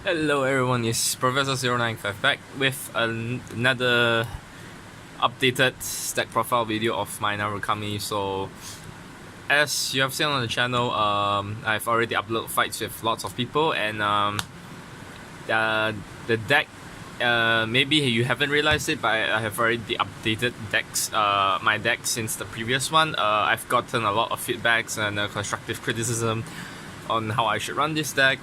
Hello everyone, it's Professor095 back with another updated stack profile video of my Narukami. So as you have seen on the channel, I've already uploaded fights with lots of people, and the deck, maybe you haven't realized it, but I have already updated my deck since the previous one. I've gotten a lot of feedbacks and constructive criticism on how I should run this deck.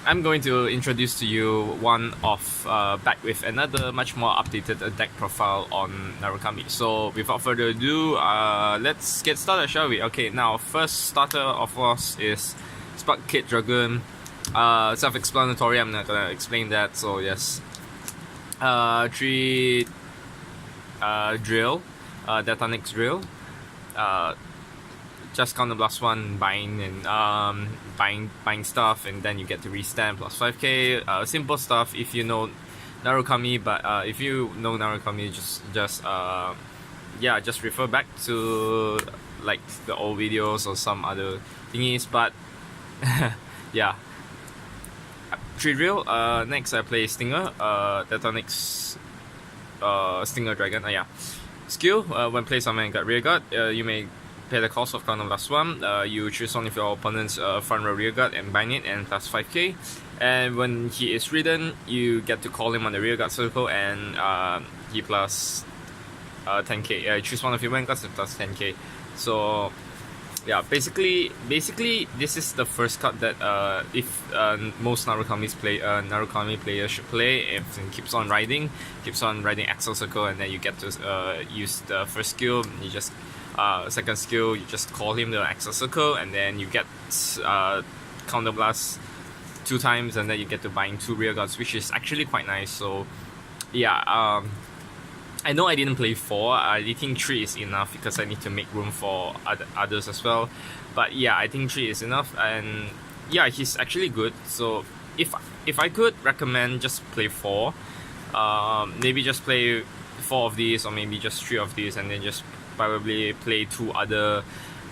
I'm going to introduce to you back with another much more updated deck profile on Narukami. So without further ado, let's get started, shall we? Okay, now first starter of course is Spark Kid Dragoon. Self-explanatory, I'm not gonna explain that. So yes, 3 drill, Detonix drill. Just counter blast 1, buying and buying stuff, and then you get to restamp plus 5k. Simple stuff if you know Narukami, but if you know Narukami, just refer back to like the old videos or some other thingies. But yeah, 3 drill. Next I play Stinger, Detonix, Stinger Dragon. Yeah, skill. When placed on Vanguard Rearguard, you may pay the cost of counter blast 1. You choose one of your opponent's front row rearguard and bind it, and plus 5k. And when he is ridden, you get to call him on the rearguard circle, and he plus 10k. Choose one of your vanguards and plus 10k. So yeah, basically this is the first card that if most Narukami players should play. If it keeps on riding Axel Circle, and then you get to use the first skill. You just second skill, you just call him the Axel Circle, and then you get counter blast 2 times, and then you get to bind 2 rear guards, which is actually quite nice. So yeah, I know I didn't play 4. I think 3 is enough because I need to make room for others as well. But yeah, I think 3 is enough, and yeah, he's actually good. So if I could recommend, just play 4. Maybe just play 4 of these, or maybe just 3 of these, and then just probably play 2 other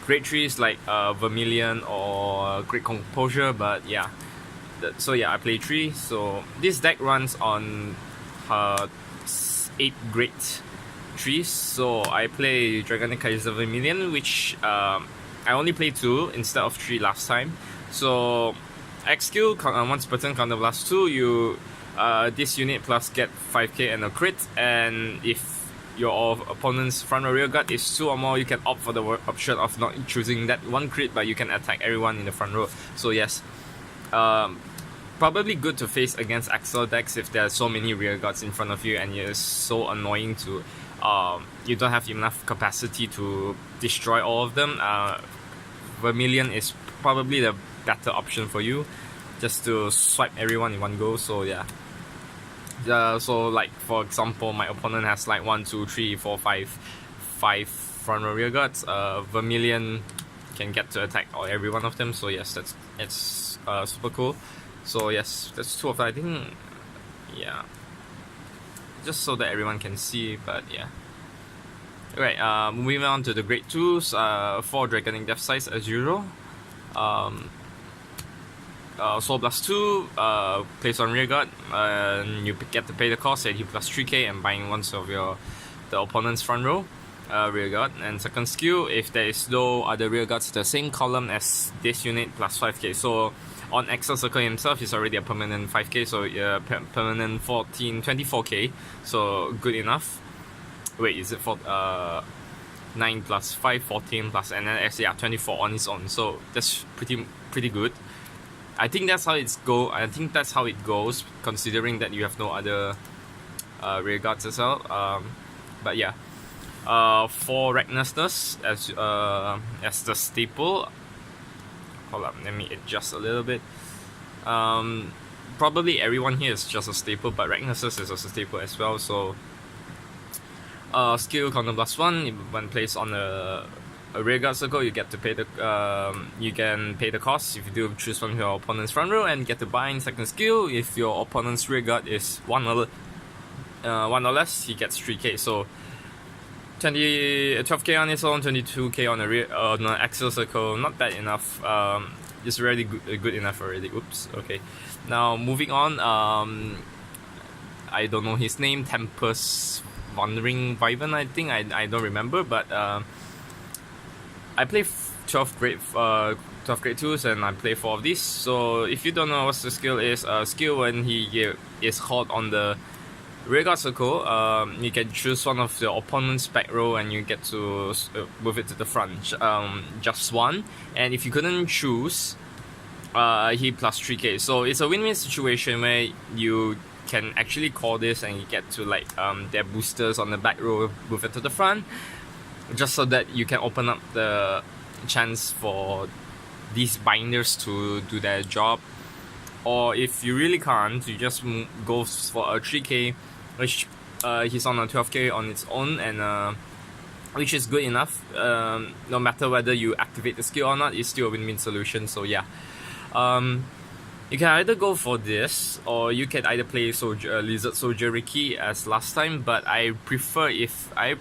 great trees like Vermilion or Great Composure. But yeah, so yeah, I play 3. So this deck runs on 8 great trees. So I play Dragonic Kaiser Vermilion, which I only played 2 instead of 3 last time. So X skill, once per turn counter blast 2, you this unit plus get 5k and a crit, and if your opponent's front or rear guard is 2 or more, you can opt for the option of not choosing that 1 crit, but you can attack everyone in the front row. So yes, probably good to face against Axel decks if there are so many rear guards in front of you, and it's so annoying to you don't have enough capacity to destroy all of them. Vermilion is probably the better option for you, just to swipe everyone in one go. So yeah. So like for example, my opponent has like 1, 2, 3, 4, 5 front row rear guards. Vermilion can get to attack every one of them. So yes, it's super cool. So yes, that's 2 of them. I think, yeah, just so that everyone can see. But yeah. Alright, moving on to the grade 2s. 4 Dragonic Death Size as usual. Soul Blast 2, placed on rearguard, and you get to pay the cost, and you plus 3k and buying one of the opponent's front row rearguard. And second skill, if there is no other rearguards the same column as this unit, plus 5k. So on Axel Circle himself, he's already a permanent 5k, so permanent 24k, so good enough. Wait, is it for 9 plus 5, 14 plus, and then yeah, 24 on his own. So that's pretty good. I think that's how it goes, considering that you have no other rear guards as well. But yeah, for Ragnarsness as the staple. Hold up, let me adjust a little bit. Probably everyone here is just a staple, but Ragnarsness is also a staple as well. So skill counter blast 1, when placed on a rearguard circle, you get to pay you can pay the cost if you do choose from your opponent's front row, and get to bind. Second skill, if your opponent's rearguard is 1 or less, he gets 3k. So 12k on its own, 22k on the Axel Circle, not bad enough. it's already good enough already. Oops. Okay. Now moving on. I don't know his name. Tempest Wandering Wyvern. I think I don't remember, but I play 12th grade 2s, and I play 4 of these. So if you don't know what the skill is, skill when he is caught on the rearguard circle, you can choose one of the opponent's back row and you get to move it to the front. Just one, and if you couldn't choose, he plus 3k. So it's a win-win situation where you can actually call this and you get to like their boosters on the back row, move it to the front, just so that you can open up the chance for these binders to do their job. Or if you really can't, you just go for a 3k, which he's on a 12k on its own, and which is good enough. No matter whether you activate the skill or not, it's still a win-win solution. So yeah, you can either go for this, or you can either play Lizard Soldier Ricky as last time. But I prefer if I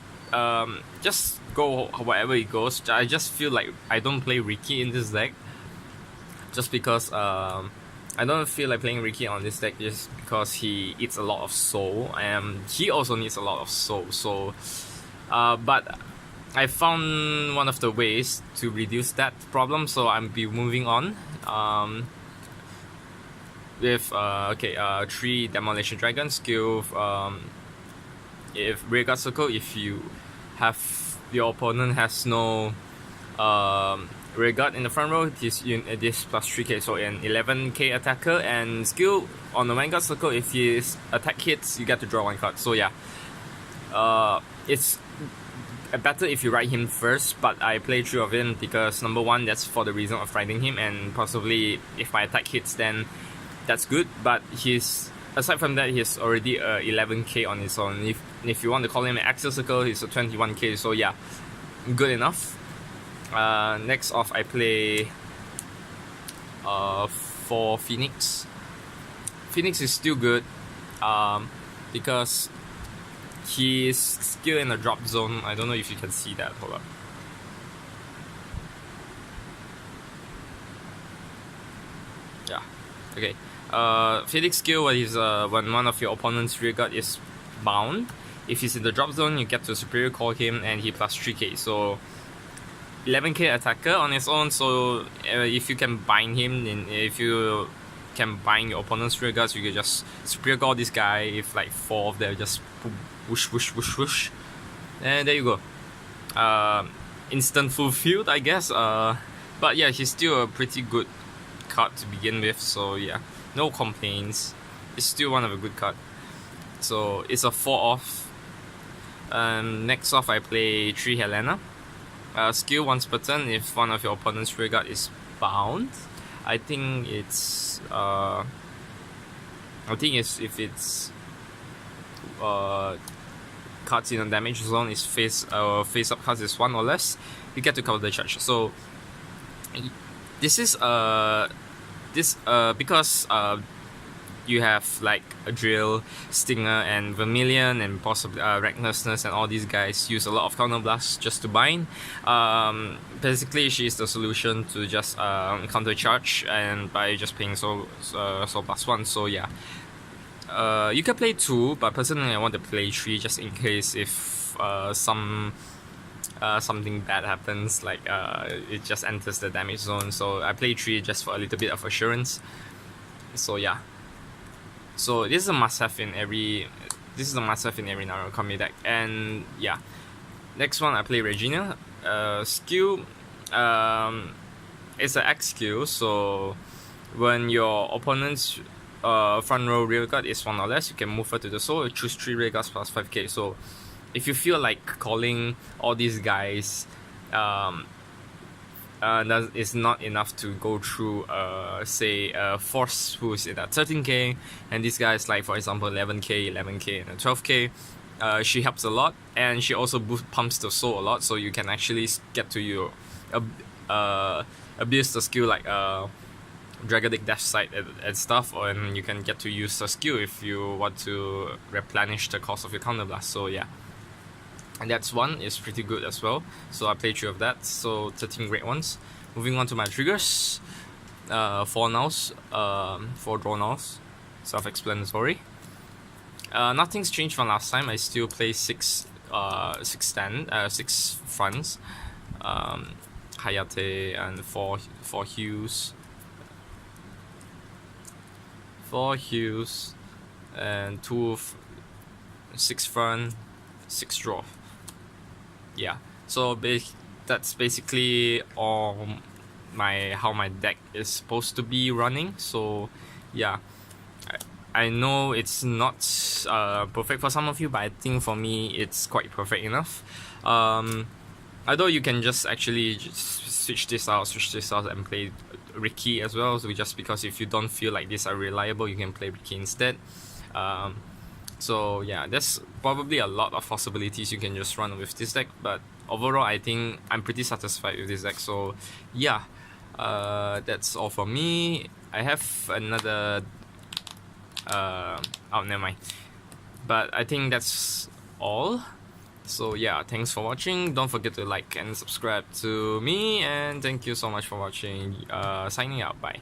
just go whatever it goes. I just feel like I don't play Ricky in this deck, just because I don't feel like playing Ricky on this deck, just because he eats a lot of soul, and he also needs a lot of soul. So, but I found one of the ways to reduce that problem, so I'll be moving on. With 3 Demolition Dragon skill. If rearguard circle, if you have your opponent has no rearguard in the front row, this plus 3k, so an 11k attacker. And skill on the Vanguard circle, if his attack hits, you get to draw 1 card. So yeah, it's better if you ride him first, but I play 3 of him because number 1, that's for the reason of riding him, and possibly if my attack hits, then that's good. But aside from that, he's already 11k on his own. If you want to call him an axial circle, he's a 21k. So yeah, good enough. Next off, I play for Phoenix. Phoenix is still good because his skill in the drop zone. I don't know if you can see that. Hold up. Yeah. Okay. Phoenix skill when one of your opponent's rearguard is bound. If he's in the drop zone, you get to superior call him, and he plus 3k. So 11k attacker on his own. So if you can bind him, and if you can bind your opponent's rearguards, you can just superior call this guy. If like 4 of them, just whoosh whoosh whoosh whoosh, and there you go. Instant fulfilled, I guess. But yeah, he's still a pretty good card to begin with. So yeah, no complaints. It's still one of a good card. So it's a 4 off. Next off, I play 3 Helena. Skill once per turn, if one of your opponent's rearguard is bound. I think it's if it's cards in a damage zone is face up cards is 1 or less, you get to cover the charge. So this is because you have like a Drill, Stinger, and Vermilion, and possibly Recklessness, and all these guys use a lot of counterblast just to bind. Basically, she's the solution to just counter charge, and by just paying so plus 1. So yeah, you can play 2, but personally I want to play 3 just in case if something bad happens, like it just enters the damage zone. So I play 3 just for a little bit of assurance. So yeah. So this is a must-have in every Narukami deck. And yeah, next one I play Regina. Skill, it's an X skill. So when your opponent's front row rearguard is 1 or less, you can move her to the soul. Choose 3 rearguards plus 5k. So if you feel like calling all these guys, that is not enough to go through say Force, who's at 13k, and this guy is like, for example, 11k, and 12k. She helps a lot, and she also pumps the soul a lot, so you can actually get to your abuse the skill like Dragonic Dash Sight and stuff, and you can get to use the skill if you want to replenish the cost of your counterblast. So yeah, and that's one is pretty good as well. So I played 3 of that, so 13 great ones. Moving on to my triggers. 4 nows, 4 draw nows, self-explanatory. Nothing's changed from last time. I still play 6 fronts, Hayate and 4 hues, 4 hues, and 6 front, 6 draw. Yeah, so that's basically all how my deck is supposed to be running. So yeah, I know it's not perfect for some of you, but I think for me it's quite perfect enough. Although you can just actually switch this out and play Ricky as well. So just because if you don't feel like these are reliable, you can play Ricky instead. So yeah, there's probably a lot of possibilities you can just run with this deck, but overall I think I'm pretty satisfied with this deck. So yeah, that's all for me. I have another never mind, but I think that's all. So yeah, thanks for watching. Don't forget to like and subscribe to me, and thank you so much for watching. Signing out, bye.